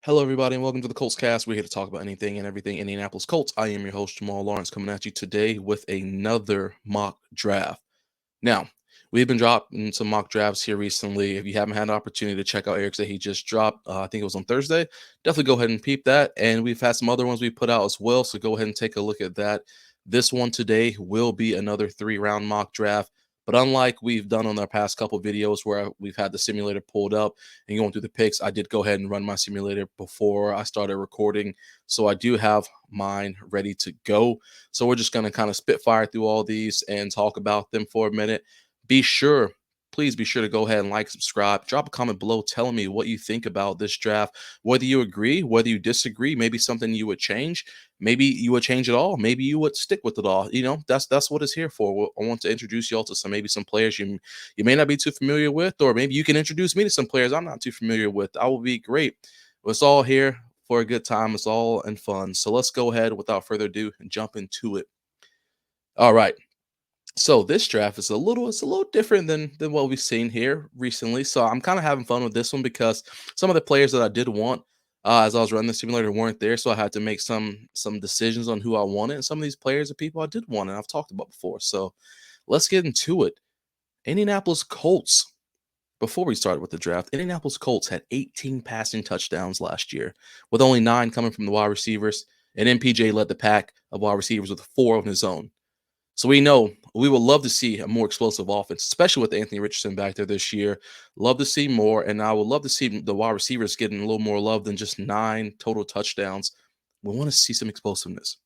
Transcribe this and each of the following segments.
Hello, everybody, and welcome to the Colts Cast. We're here to talk about anything and everything Indianapolis Colts. I am your host, Jamal Lawrence, coming at you today with another mock draft. Now, we've been dropping some mock drafts here recently. If you haven't had an opportunity to check out Eric's that he just dropped, I think it was on Thursday, definitely go ahead and peep that. And we've had some other ones we put out as well, so go ahead and take a look at that. This one today will be another 3-round mock draft. But unlike we've done on our past couple videos where we've had the simulator pulled up and going through the picks, I did go ahead and run my simulator before I started recording. So I do have mine ready to go. So we're just going to kind of spitfire through all these and talk about them for a minute. Be sure, please be sure to go ahead and like, subscribe, drop a comment below telling me what you think about this draft, whether you agree, whether you disagree, maybe something you would change, maybe you would change it all, maybe you would stick with it all. That's what it's here for. I want to introduce y'all to some players you may not be too familiar with, or maybe you can introduce me to some players I'm not too familiar with. I will be great. It's all here for a good time. It's all in fun. So let's go ahead without further ado and jump into it. All right. So this draft is it's a little different than what we've seen here recently. So I'm kind of having fun with this one because some of the players that I did want as I was running the simulator weren't there, so I had to make some decisions on who I wanted. And some of these players are people I did want, and I've talked about before. So let's get into it. Indianapolis Colts. Before we started with the draft, Indianapolis Colts had 18 passing touchdowns last year, with only 9 coming from the wide receivers, and MPJ led the pack of wide receivers with 4 on his own. So we know we would love to see a more explosive offense, especially with Anthony Richardson back there this year. Love to see more, and I would love to see the wide receivers getting a little more love than just 9 total touchdowns. We want to see some explosiveness.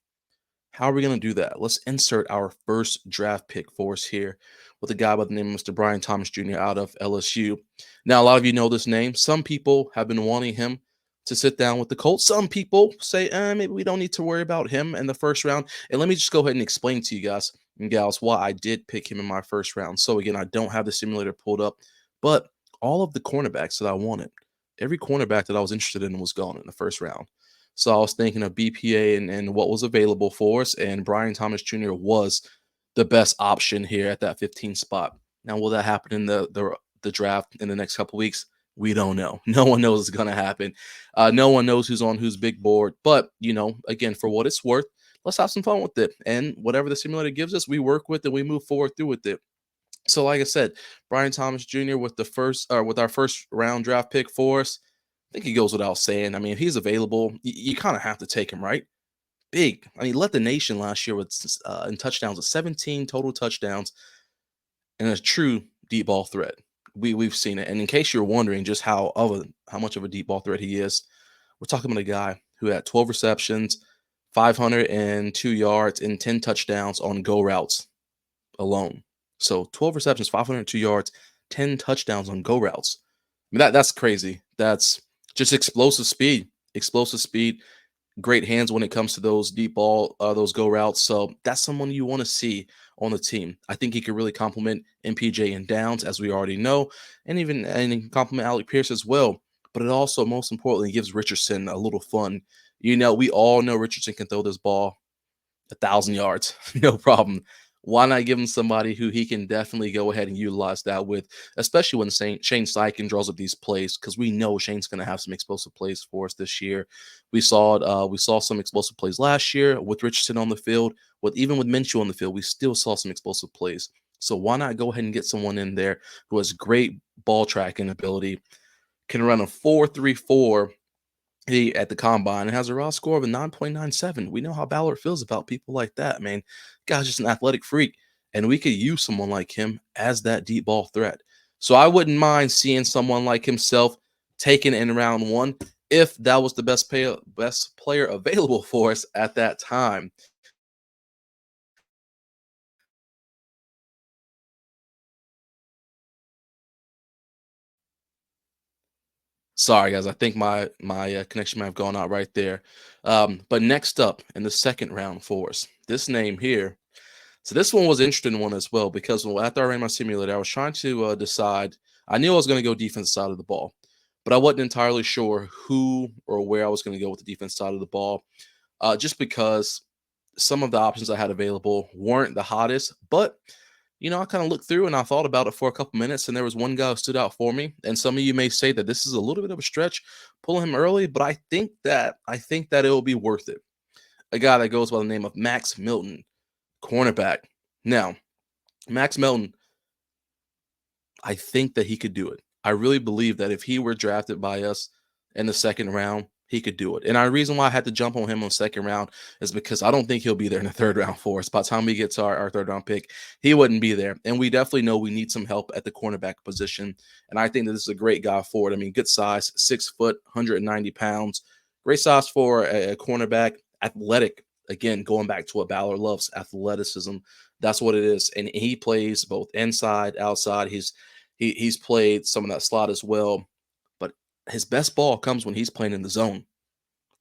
How are we going to do that? Let's insert our first draft pick for us here with a guy by the name of Mr. Brian Thomas Jr. out of LSU. Now, a lot of you know this name. Some people have been wanting him to sit down with the Colts. Some people say, maybe we don't need to worry about him in the first round. And let me just go ahead and explain to you guys and gals why I did pick him in my first round. So, again, I don't have the simulator pulled up, but all of the cornerbacks that I wanted, every cornerback that I was interested in was gone in the first round. So I was thinking of BPA and what was available for us, and Brian Thomas Jr. was the best option here at that 15 spot. Now, will that happen in the draft in the next couple weeks? We don't know. No one knows it's going to happen. No one knows who's on whose big board. But, again, for what it's worth, let's have some fun with it. And whatever the simulator gives us, we work with and we move forward through with it. So, like I said, Brian Thomas Jr. with our first round draft pick for us. I think he goes without saying. I mean, if he's available, you kind of have to take him, right? Big. I mean, led the nation last year with in touchdowns, of 17 total touchdowns, and a true deep ball threat. We've seen it. And in case you're wondering just how much of a deep ball threat he is, we're talking about a guy who had 12 receptions, 502 yards, and 10 touchdowns on go routes alone. So 12 receptions, 502 yards, 10 touchdowns on go routes. I mean, that's crazy. That's just explosive speed, great hands when it comes to those deep ball, those go routes. So that's someone you want to see on the team. I think he could really complement MPJ and Downs, as we already know, and complement Alec Pierce as well. But it also, most importantly, gives Richardson a little fun. We all know Richardson can throw this ball 1,000 yards, no problem. Why not give him somebody who he can definitely go ahead and utilize that with, especially when Shane Steichen draws up these plays, because we know Shane's going to have some explosive plays for us this year. We saw it. We saw some explosive plays last year with Richardson on the field. Even with Minshew on the field, we still saw some explosive plays. So why not go ahead and get someone in there who has great ball tracking ability, can run a 4.34 he at the combine and has a raw score of a 9.97. We know how Ballard feels about people like that, man. Guy's just an athletic freak, and we could use someone like him as that deep ball threat. So I wouldn't mind seeing someone like himself taken in round 1 if that was the best player available for us at that time. Sorry, guys. I think my connection might have gone out right there. But next up in the second round for us, this name here. So this one was an interesting one as well because after I ran my simulator, I was trying to decide. I knew I was going to go defense side of the ball, but I wasn't entirely sure who or where I was going to go with the defense side of the ball, just because some of the options I had available weren't the hottest. But I kind of looked through and I thought about it for a couple minutes, and there was one guy who stood out for me. And some of you may say that this is a little bit of a stretch, pulling him early, but I think that it will be worth it. A guy that goes by the name of Max Milton, cornerback. Now, Max Melton, I think that he could do it. I really believe that if he were drafted by us in the second round, he could do it. And our reason why I had to jump on him on second round is because I don't think he'll be there in the third round for us. By the time we get to our third round pick, he wouldn't be there. And we definitely know we need some help at the cornerback position. And I think that this is a great guy for it. I mean, good size, 6 foot, 190 pounds. Great size for a cornerback, athletic. Again, going back to what Ballard loves, athleticism. That's what it is. And he plays both inside, outside. He's played some of that slot as well, but his best ball comes when he's playing in the zone.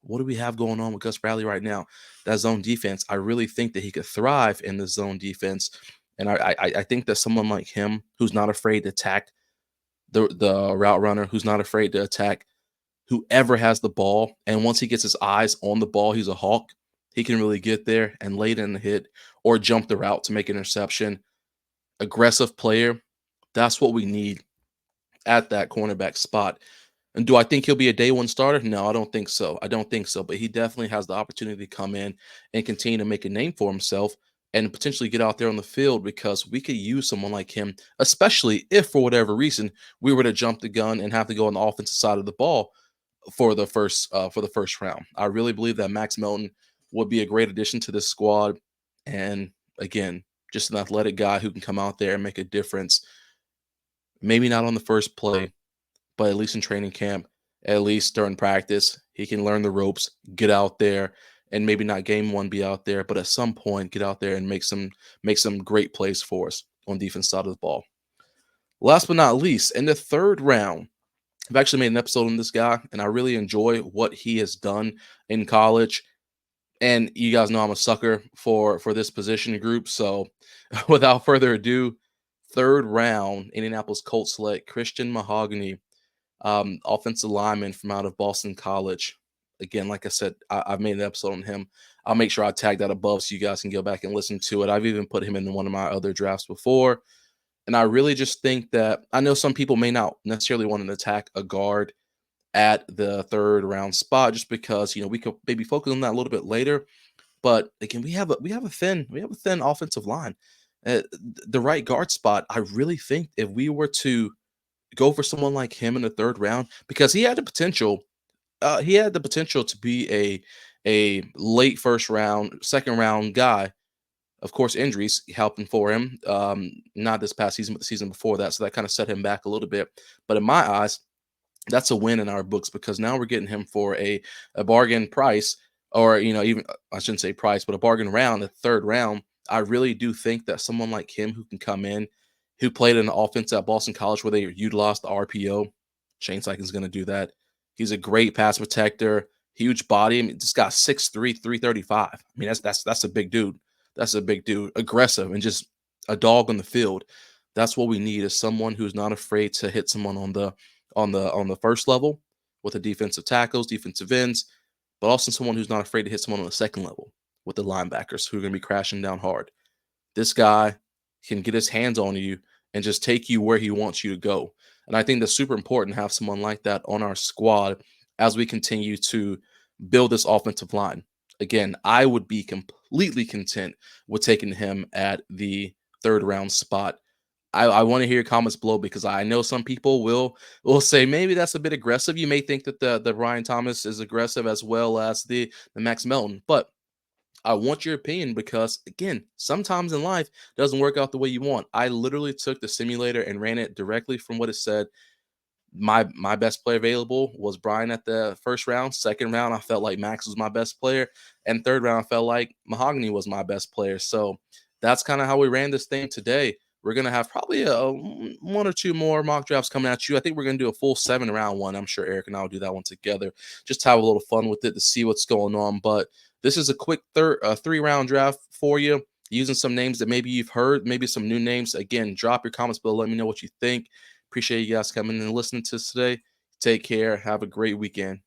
What do we have going on with Gus Bradley right now? That zone defense. I really think that he could thrive in the zone defense, and I think that someone like him, who's not afraid to attack the route runner, who's not afraid to attack whoever has the ball, and once he gets his eyes on the ball, he's a hawk. He can really get there and lay it in the hit or jump the route to make an interception. Aggressive player. That's what we need at that cornerback spot. And do I think he'll be a day one starter? No, I don't think so. I don't think so. But he definitely has the opportunity to come in and continue to make a name for himself and potentially get out there on the field because we could use someone like him, especially if for whatever reason we were to jump the gun and have to go on the offensive side of the ball for the first round. I really believe that Max Melton would be a great addition to this squad. And again, just an athletic guy who can come out there and make a difference. Maybe not on the first play, but at least in training camp, at least during practice, he can learn the ropes, get out there, and maybe not game one be out there, but at some point get out there and make some great plays for us on defense side of the ball. Last but not least, in the third round, I've actually made an episode on this guy, and I really enjoy what he has done in college. And you guys know I'm a sucker for this position group. So without further ado, third round, Indianapolis Colts select Christian Mahogany, offensive lineman from out of Boston College. Again, like I said, I've made an episode on him. I'll make sure I tag that above so you guys can go back and listen to it. I've even put him in one of my other drafts before. And I really just think that I know some people may not necessarily want to attack a guard at the third round spot just because we could maybe focus on that a little bit later. But again, we have a thin offensive line. The right guard spot. I really think if we were to go for someone like him in the third round because he had the potential. He had the potential to be a late first round, second round guy. Of course, injuries helping for him. Not this past season, but the season before that. So that kind of set him back a little bit. But in my eyes, that's a win in our books because now we're getting him for a bargain price, or even I shouldn't say price, but a bargain round, the third round. I really do think that someone like him who can come in, who played in the offense at Boston College where they utilized the RPO, Shane Steichen's going to do that. He's a great pass protector, huge body. I mean, this guy's 6'3", 335. I mean, that's a big dude. That's a big dude, aggressive and just a dog on the field. That's what we need is someone who's not afraid to hit someone on the first level with the defensive tackles, defensive ends, but also someone who's not afraid to hit someone on the second level with the linebackers who are going to be crashing down hard. This guy can get his hands on you and just take you where he wants you to go. And I think that's super important to have someone like that on our squad as we continue to build this offensive line. Again, I would be completely content with taking him at the third round spot. I want to hear your comments below because I know some people will say maybe that's a bit aggressive. You may think that the Ryan Thomas is aggressive as well as the Max Melton, but I want your opinion because again, sometimes in life it doesn't work out the way you want. I literally took the simulator and ran it directly from what it said. My best player available was Brian at the first round. Second round, I felt like Max was my best player, and third round, I felt like Mahogany was my best player. So that's kind of how we ran this thing today. We're gonna have probably one or two more mock drafts coming at you. I think we're gonna do a full 7 round one. I'm sure Eric and I will do that one together. Just have a little fun with it to see what's going on. But this is a quick 3 round draft for you, using some names that maybe you've heard, maybe some new names. Again, drop your comments below. Let me know what you think. Appreciate you guys coming and listening to us today. Take care. Have a great weekend.